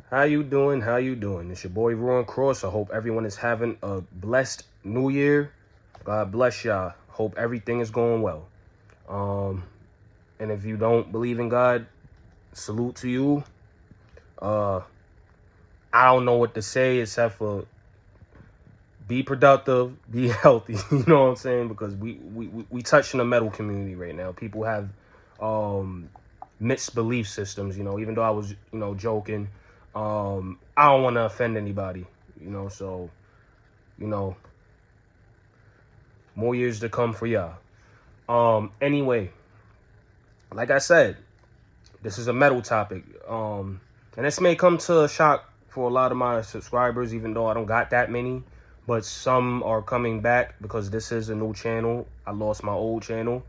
How you doing? How you doing? It's your boy Kross. I hope everyone is having a blessed new year. God bless y'all. Hope everything is going well. Um, and if you don't believe in God, salute to you. Uh, I don't know what to say except for be productive, be healthy. You know what I'm saying? Because we touch in the metal community right now. People have mixed belief systems. Even though I was joking, I don't want to offend anybody. So you know, more years to come for y'all. Anyway, like I said, this is a metal topic. And this may come to a shock for a lot of my subscribers, even though I don't got that many. But some are coming back because this is a new channel. I lost my old channel.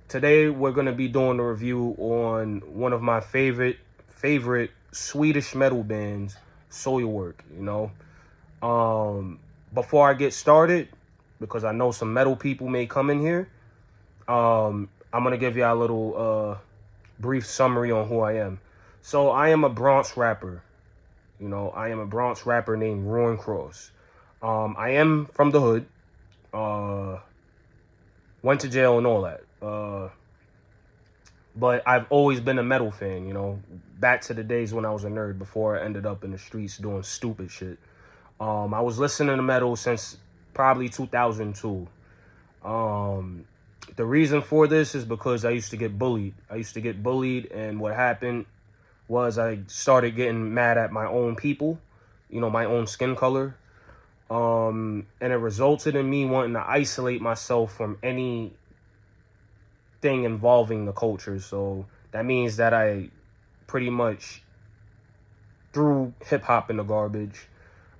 Today we're gonna be doing a review on one of my favorite Swedish metal bands, Soilwork. Before I get started, because I know some metal people may come in here, I'm gonna give you a little brief summary on who I am. So I am a Bronx rapper. I am a Bronx rapper named Kross. I am from the hood. Went to jail and all that. But I've always been a metal fan, back to the days when I was a nerd before I ended up in the streets doing stupid shit. I was listening to metal since probably 2002. The reason for this is because I used to get bullied. And what happened was I started getting mad at my own people, my own skin color. And it resulted in me wanting to isolate myself from anything involving the culture. So that means that I pretty much threw hip-hop in the garbage.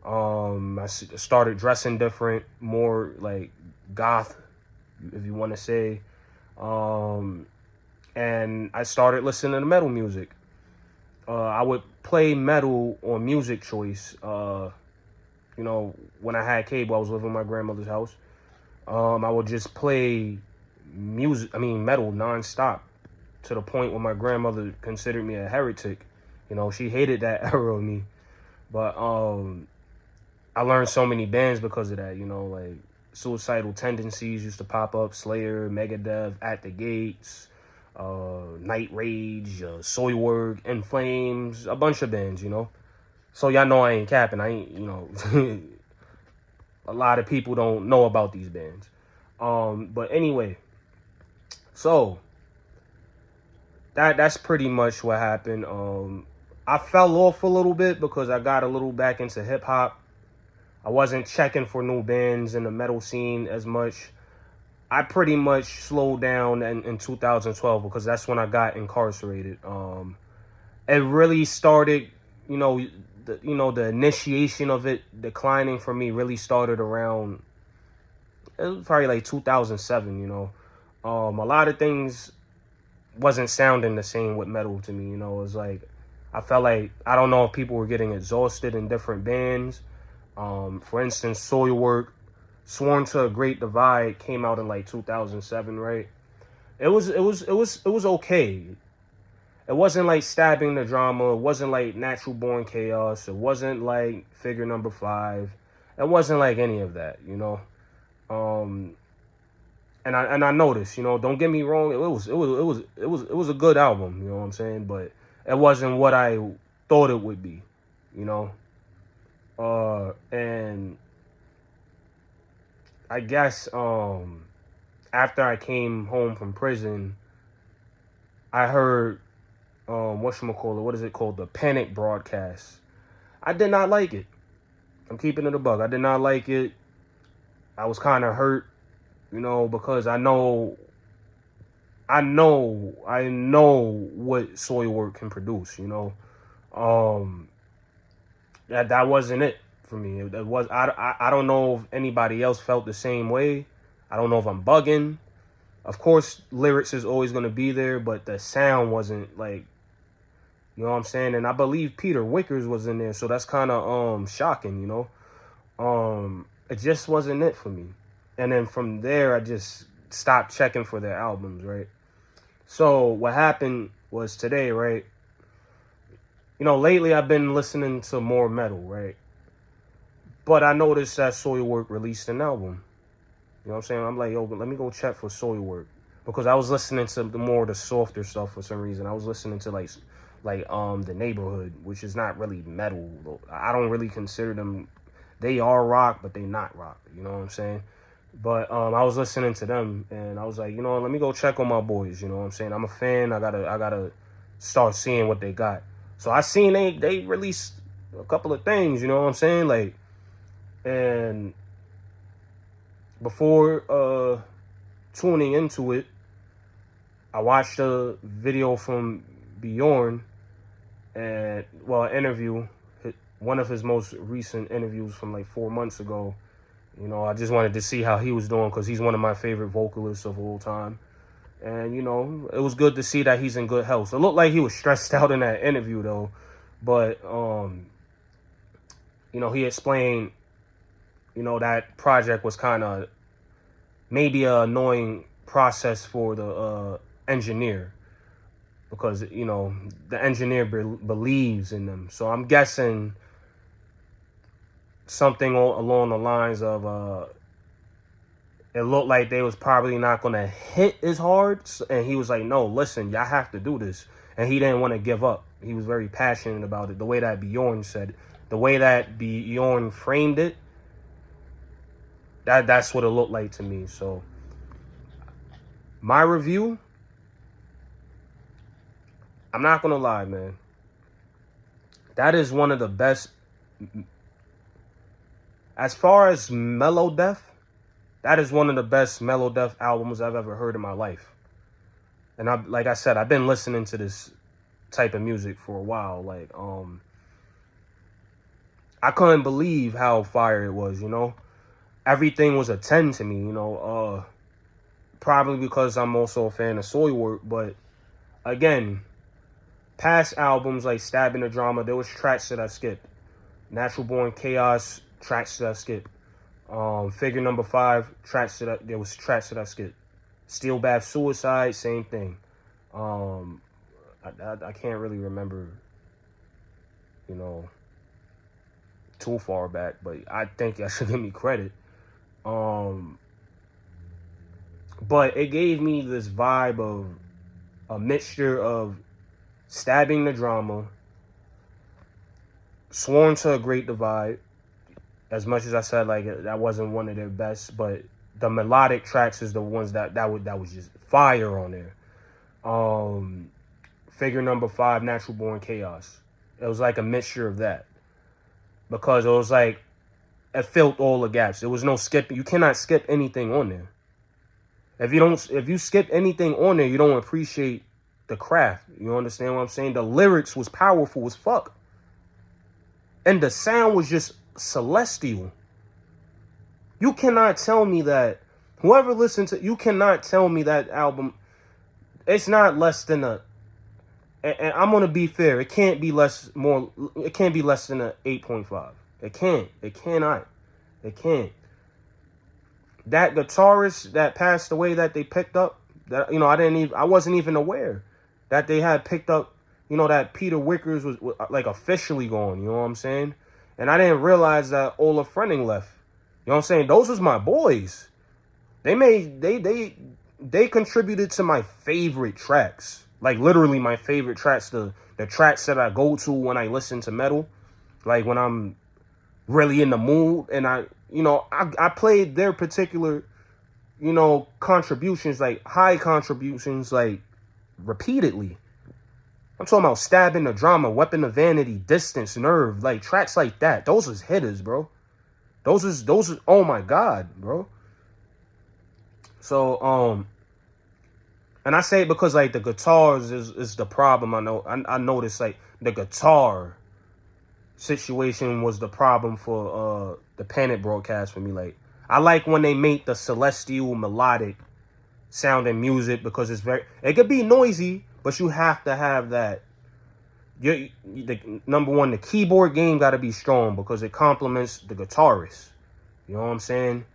I started dressing different, more like goth, if you want to say. And I started listening to metal music. I would play metal on Music Choice. When I had cable, I was living in my grandmother's house. I would just play metal nonstop, to the point where my grandmother considered me a heretic. She hated that era of me. But I learned so many bands because of that. Like Suicidal Tendencies used to pop up, Slayer, Megadeth, At the Gates, Night Rage, Soilwork, In Flames, a bunch of bands. So y'all know I ain't capping. I ain't, a lot of people don't know about these bands. But anyway, so that's pretty much what happened. I fell off a little bit because I got a little back into hip hop. I wasn't checking for new bands in the metal scene as much. I pretty much slowed down in 2012 because that's when I got incarcerated. It really started, the initiation of it declining for me really started around, it was probably like 2007. A lot of things wasn't sounding the same with metal to me. It was like, I felt like, I don't know if people were getting exhausted in different bands. For instance, Soilwork, Sworn to a Great Divide came out in like 2007, right? It was okay. It wasn't like Stabbing the Drama. It wasn't like Natural Born Chaos. It wasn't like Figure Number 5. It wasn't like any of that, And I noticed, don't get me wrong, it was a good album, you know what I'm saying? But it wasn't what I thought it would be, And I guess after I came home from prison, I heard what is it called? The Panic broadcast. I did not like it. I'm keeping it a buck. I did not like it. I was kind of hurt, because I know what Soilwork can produce, that wasn't it for me. It was I don't know if anybody else felt the same way. I don't know if I'm bugging. Of course, lyrics is always going to be there, but the sound wasn't like, you know what I'm saying? And I believe Peter Wickers was in there, so that's kind of shocking, It just wasn't it for me. And then from there, I just stopped checking for their albums, right? So what happened was today, right? lately I've been listening to more metal, right? But I noticed that Soilwork released an album. You know what I'm saying? I'm like, yo, let me go check for Soilwork. Because I was listening to the more the softer stuff for some reason. I was listening to the Neighborhood, which is not really metal. I don't really consider them. They are rock, but they not rock. You know what I'm saying? But I was listening to them, and I was like, let me go check on my boys. You know what I'm saying? I'm a fan. I gotta start seeing what they got. So I seen they released a couple of things. You know what I'm saying? Like, and before tuning into it, I watched a video from Bjorn, and an interview, one of his most recent interviews from like 4 months ago. I just wanted to see how he was doing because he's one of my favorite vocalists of all time. And, it was good to see that he's in good health. It looked like he was stressed out in that interview, though. But, he explained, that project was kind of maybe an annoying process for the engineer. Because, the engineer believes in them. So I'm guessing something along the lines of it looked like they was probably not going to hit as hard. And he was like, no, listen, y'all have to do this. And he didn't want to give up. He was very passionate about it. The way that Bjorn said it, the way that Bjorn framed it, that's what it looked like to me. So my review, I'm not going to lie, man. That is one of the best. As far as mellow death, that is one of the best mellow death albums I've ever heard in my life. And like I said, I've been listening to this type of music for a while. Like, I couldn't believe how fire it was, Everything was a 10 to me, Probably because I'm also a fan of Soilwork. But again, past albums like Stabbing the Drama, there was tracks that I skipped. Natural Born Chaos, tracks that I skipped. Figure Number 5, there was tracks that I skipped. Steel Bath Suicide, same thing. I can't really remember, too far back, but I think I should give me credit. But it gave me this vibe of a mixture of Stabbing the Drama, Sworn to a Great Divide. As much as I said, like, that wasn't one of their best, but the melodic tracks is the ones that was just fire on there. Figure Number 5, Natural Born Chaos. It was like a mixture of that. Because it was like, it filled all the gaps. There was no skipping. You cannot skip anything on there. If you skip anything on there, you don't appreciate the craft. You understand what I'm saying? The lyrics was powerful as fuck. And the sound was just celestial. You cannot tell me that, whoever listens to, you cannot tell me that album, it's not less than and I'm going to be fair, it can't be less than a 8.5. It cannot. That guitarist that passed away that they picked up, that, I wasn't even aware that they had picked up, that Peter Wickers was like officially gone, you know what I'm saying? And I didn't realize that Ola Frenning left. You know what I'm saying? Those was my boys. They contributed to my favorite tracks. Like, literally my favorite tracks. The tracks that I go to when I listen to metal. Like, when I'm really in the mood. And I played their particular, contributions, like, high contributions, like, repeatedly. I'm talking about Stabbing the Drama, Weapon of Vanity, Distance, Nerve, like tracks like that. Those is hitters, bro. Those is oh my God, bro. So and I say it because like the guitars is the problem. I noticed like the guitar situation was the problem for the Panic broadcast for me. Like, I like when they make the celestial melodic sounding music because it could be noisy, but you have to have that. Number one, the keyboard game got to be strong because it complements the guitarist. You know what I'm saying?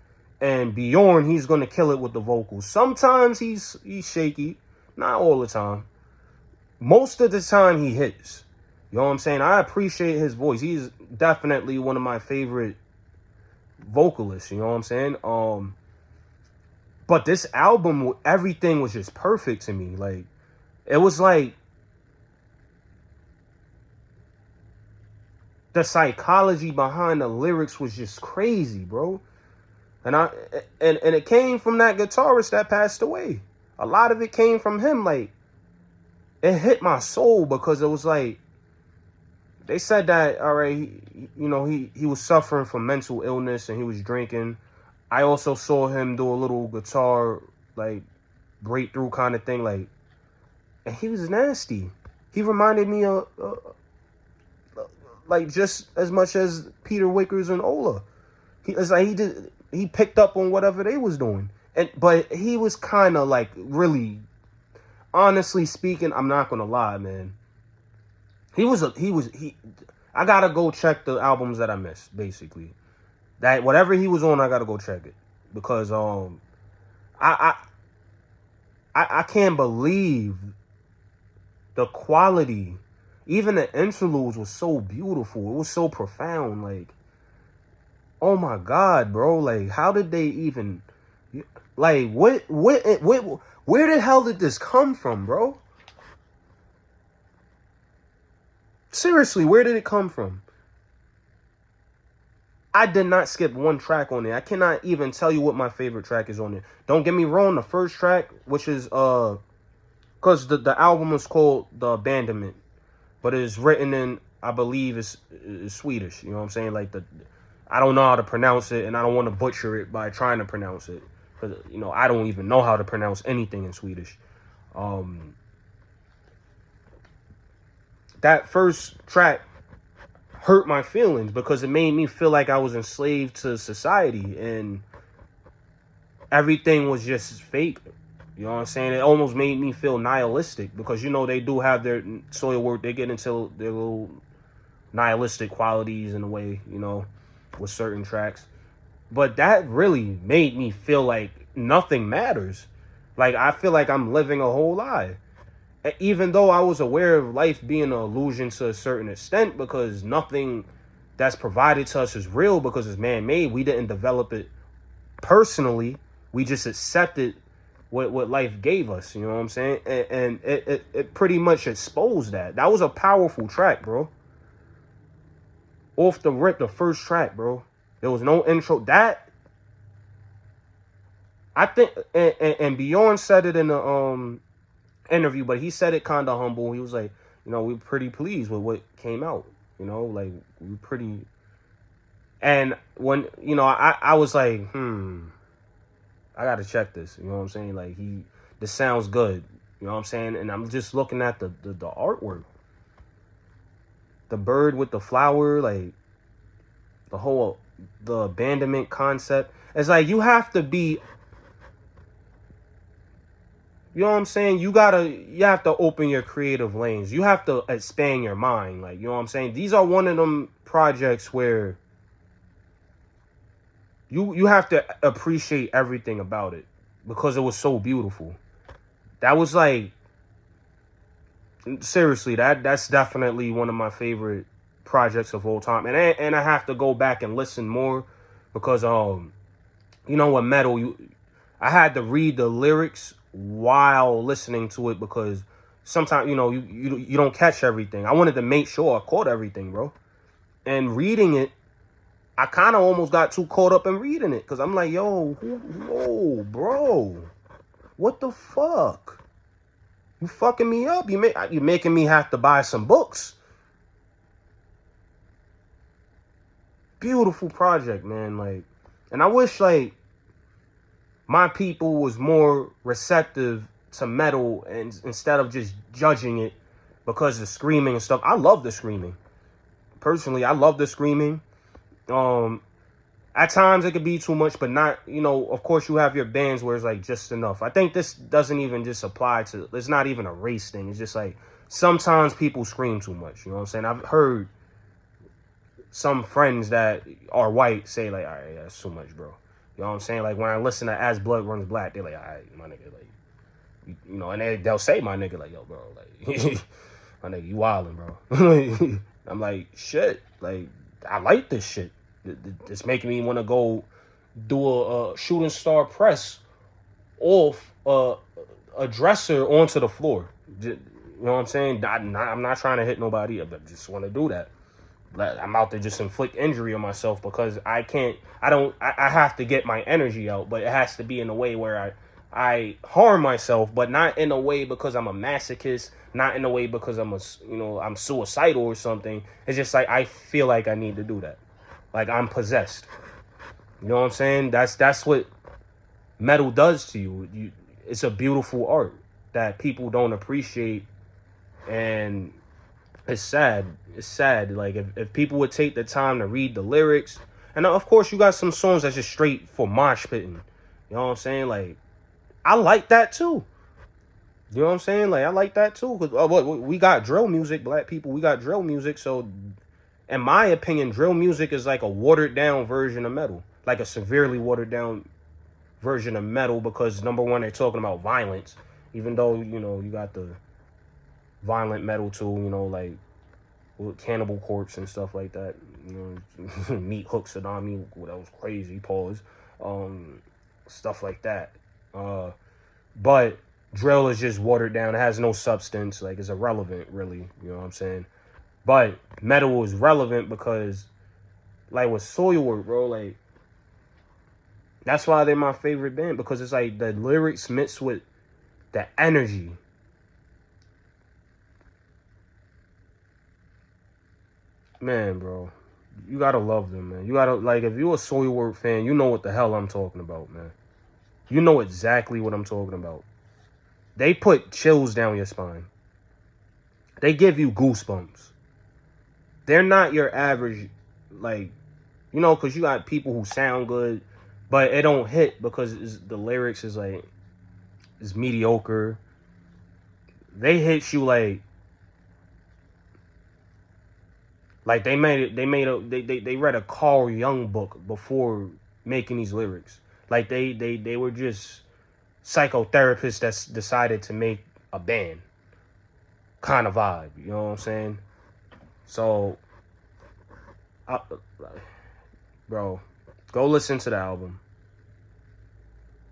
And Bjorn, he's going to kill it with the vocals. Sometimes he's shaky. Not all the time. Most of the time he hits. You know what I'm saying? I appreciate his voice. He's definitely one of my favorite vocalists, you know what I'm saying? But this album, everything was just perfect to me. Like, it was like the psychology behind the lyrics was just crazy, bro. And it came from that guitarist that passed away. A lot of it came from him. Like, it hit my soul because it was like, they said that, all right, he was suffering from mental illness and he was drinking. I also saw him do a little guitar, like, breakthrough kind of thing, like, and he was nasty. He reminded me of, like, just as much as Peter Wickers and Ola. It's like he picked up on whatever they was doing. But he was kind of like, really, honestly speaking, I'm not gonna lie, man. I gotta go check the albums that I missed, basically. That whatever he was on, I gotta go check it. Because I can't believe the quality. Even the interludes was so beautiful. It was so profound. Like, oh my God, bro. Like, how did they even, like, where the hell did this come from, bro? Seriously, where did it come from? I did not skip one track on it. I cannot even tell you what my favorite track is on it. Don't get me wrong, the first track, which is because the album is called The Abandonment, but it is written in, I believe, is Swedish. You know what I'm saying? Like, I don't know how to pronounce it, and I don't want to butcher it by trying to pronounce it, because I don't even know how to pronounce anything in Swedish. That first track hurt my feelings because it made me feel like I was enslaved to society and everything was just fake. You know what I'm saying? It almost made me feel nihilistic because, they do have their Soilwork. They get into their little nihilistic qualities in a way, with certain tracks. But that really made me feel like nothing matters. Like, I feel like I'm living a whole lie. Even though I was aware of life being an illusion to a certain extent, because nothing that's provided to us is real because it's man-made. We didn't develop it personally. We just accepted what life gave us, you know what I'm saying? And it pretty much exposed that. That was a powerful track, bro. Off the rip, the first track, bro. There was no intro. That, I think, and Bjorn said it in the interview, but he said it kind of humble. He was like, we're pretty pleased with what came out. Like, we're pretty. And when, I was like, I got to check this. You know what I'm saying? Like, this sounds good. You know what I'm saying? And I'm just looking at the artwork. The bird with the flower, like, the abandonment concept. It's like, you have to be, you know what I'm saying? You have to open your creative lanes. You have to expand your mind. Like, you know what I'm saying? These are one of them projects where you have to appreciate everything about it because it was so beautiful. That was like, seriously, that's definitely one of my favorite projects of all time. And I have to go back and listen more because with metal, I had to read the lyrics while listening to it because sometimes you don't catch everything. I wanted to make sure I caught everything, bro. And reading it, I kind of almost got too caught up in reading it because I'm like, whoa, bro, what the fuck? You fucking me up. You making me have to buy some books. Beautiful project, man. Like, and I wish, like, my people was more receptive to metal and instead of just judging it because of screaming and stuff. I love the screaming. Personally, I love the screaming. At times it could be too much, but not, of course you have your bands where it's like just enough. I think this doesn't even just apply to, it's not even a race thing. It's just like sometimes people scream too much. You know what I'm saying? I've heard some friends that are white say like, all right, yeah, that's too much, bro. You know what I'm saying? Like when I listen to As Blood Runs Black, they're like, all right, my nigga, like, and they'll say my nigga, like, yo, bro, like, My nigga, you wildin', bro. I'm like, shit. Like, I like this shit. It's making me want to go do a shooting star press off a dresser onto the floor. You know what I'm saying? I'm not trying to hit nobody. I just want to do that. I'm out to just inflict injury on myself because I can't. I have to get my energy out, but it has to be in a way where I harm myself, but not in a way because I'm a masochist, not in a way because I'm suicidal or something. It's just like I feel like I need to do that, like I'm possessed. You know what I'm saying? That's what metal does to you. It's a beautiful art that people don't appreciate, and it's sad. It's sad. Like if people would take the time to read the lyrics, and of course you got some songs that's just straight for mosh pitting. You know what I'm saying? Like I like that too. You know what I'm saying? Like I like that too. Cause we got drill music, black people. We got drill music. So, in my opinion, drill music is like a watered down version of metal, like a severely watered down version of metal. Because number one, they're talking about violence, even though you got the violent metal too. Like with Cannibal Corpse and stuff like that. Meat Hook Saddam, that was crazy. Pause. Stuff like that. But drill is just watered down. It has no substance. Like it's irrelevant, really. You know what I'm saying? But metal is relevant because, like with Soilwork, bro, like that's why they're my favorite band, because it's like the lyrics mixed with the energy. Man, bro, you gotta love them, man. You gotta, like, if you're a Soilwork fan, you know what the hell I'm talking about, man. You know exactly what I'm talking about. They put chills down your spine. They give you goosebumps. They're not your average, like, because you got people who sound good, but it don't hit because the lyrics is like, it's mediocre. They hit you like they read a Carl Jung book before making these lyrics. Like they were just psychotherapists that's decided to make a band kind of vibe. You know what I'm saying? So, bro, go listen to the album.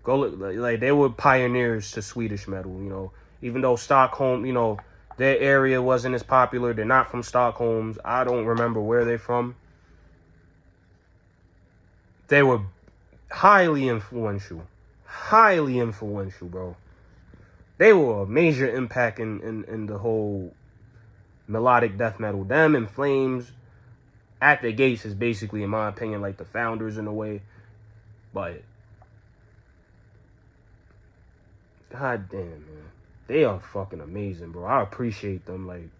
Go like they were pioneers to Swedish metal. Even though Stockholm, their area wasn't as popular. They're not from Stockholm. I don't remember where they're from. They were highly influential, bro. They were a major impact in the whole melodic death metal. Them and Flames, At the Gates is basically, in my opinion, like the founders in a way. But god damn, man, they are fucking amazing, bro. I appreciate them. Like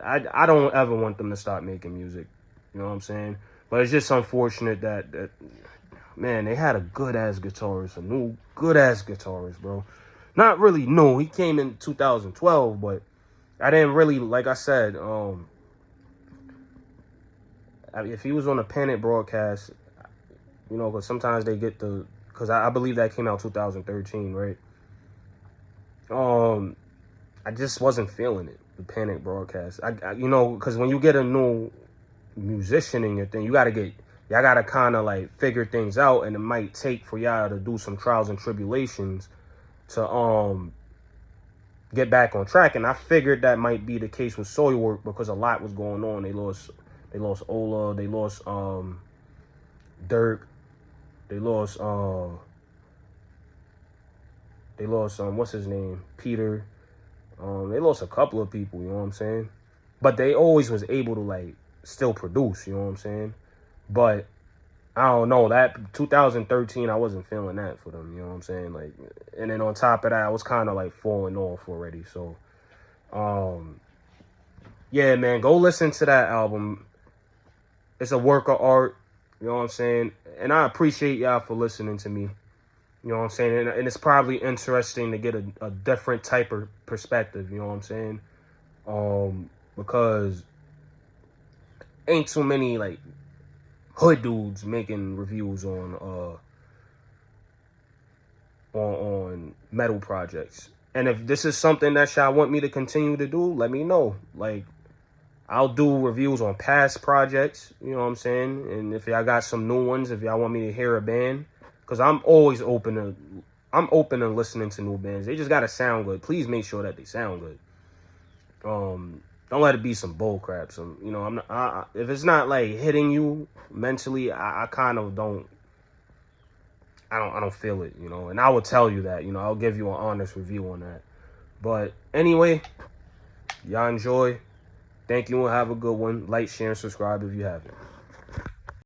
I don't ever want them to stop making music. You know what I'm saying? But it's just unfortunate that man, they had a good ass guitarist, a new good ass guitarist, bro. Not really new. He came in 2012, but I didn't really, like I said, if he was on a Panic broadcast, because sometimes they get because I believe that came out 2013, right? I just wasn't feeling it, the Panic broadcast. Because when you get a new musician in your thing, y'all gotta kind of like figure things out, and it might take for y'all to do some trials and tribulations to get back on track. And I figured that might be the case with Soilwork because a lot was going on. They lost Ola, they lost Dirk, they lost what's his name, Peter. They lost a couple of people, you know what I'm saying? But they always was able to like still produce, you know what I'm saying? But I don't know, that 2013, I wasn't feeling that for them, you know what I'm saying? Like, and then on top of that, I was kind of like falling off already. So, yeah, man, go listen to that album. It's a work of art, you know what I'm saying? And I appreciate y'all for listening to me. You know what I'm saying? And it's probably interesting to get a different type of perspective, you know what I'm saying? Because ain't too many like hood dudes making reviews on metal projects. And if this is something that y'all want me to continue to do, let me know. Like, I'll do reviews on past projects, you know what I'm saying? And if y'all got some new ones, if y'all want me to hear a band, because I'm open to listening to new bands. They just gotta sound good. Please make sure that they sound good. Don't let it be some bull crap. Some, you know, I'm not. If it's not like hitting you mentally, I kind of don't. I don't feel it, you know. And I will tell you that, you know. I'll give you an honest review on that. But anyway, y'all enjoy. Thank you and have a good one. Like, share, and subscribe if you haven't.